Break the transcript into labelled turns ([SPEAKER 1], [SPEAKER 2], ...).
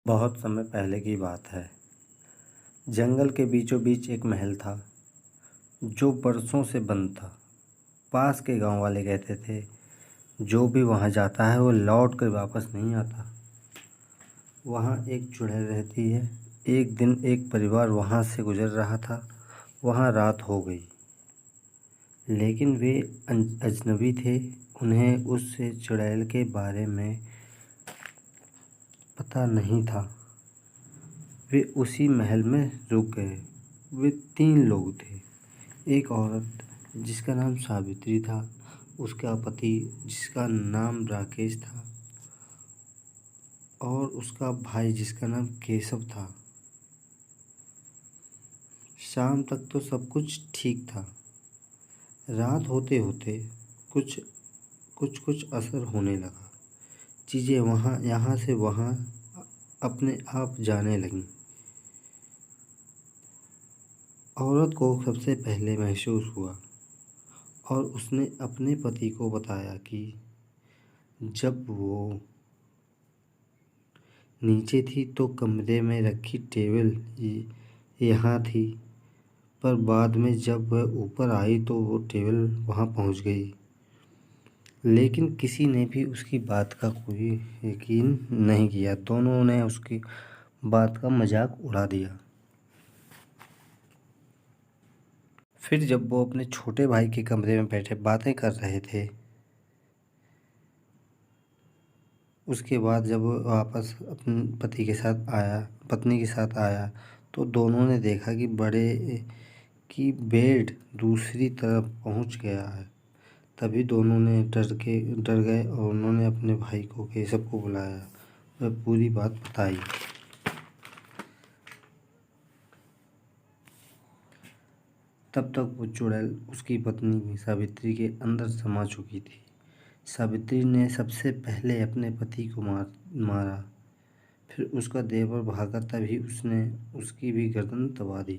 [SPEAKER 1] बहुत समय पहले की बात है। जंगल के बीचों बीच एक महल था जो बरसों से बंद था। पास के गांव वाले कहते थे जो भी वहां जाता है वो लौट कर वापस नहीं आता। वहां एक चुड़ैल रहती है। एक दिन एक परिवार वहां से गुजर रहा था। वहां रात हो गई, लेकिन वे अजनबी थे। उन्हें उस चुड़ैल के बारे में पता नहीं था। वे उसी महल में रुक गए। वे 3 लोग थे। एक औरत जिसका नाम सावित्री था, उसका पति जिसका नाम राकेश था और उसका भाई जिसका नाम केशव था। शाम तक तो सब कुछ ठीक था। रात होते होते कुछ कुछ कुछ असर होने लगा। चीज़ें यहाँ से वहाँ अपने आप जाने लगीं। औरत को सबसे पहले महसूस हुआ और उसने अपने पति को बताया कि जब वो नीचे थी तो कमरे में रखी टेबल यहाँ थी, पर बाद में जब वह ऊपर आई तो वो टेबल वहाँ पहुँच गई। लेकिन किसी ने भी उसकी बात का कोई यकीन नहीं किया। दोनों ने उसकी बात का मजाक उड़ा दिया। फिर जब वो अपने छोटे भाई के कमरे में बैठे बातें कर रहे थे, उसके बाद जब वो वापस अपने पत्नी के साथ आया तो दोनों ने देखा कि बेड दूसरी तरफ पहुंच गया है। तभी दोनों ने डर गए और उन्होंने अपने भाई को केशव को बुलाया। वह पूरी बात बताई। तब तक वो चुड़ैल उसकी पत्नी सावित्री के अंदर समा चुकी थी। सावित्री ने सबसे पहले अपने पति को मारा। फिर उसका देवर भागा, तभी उसने उसकी भी गर्दन दबा दी।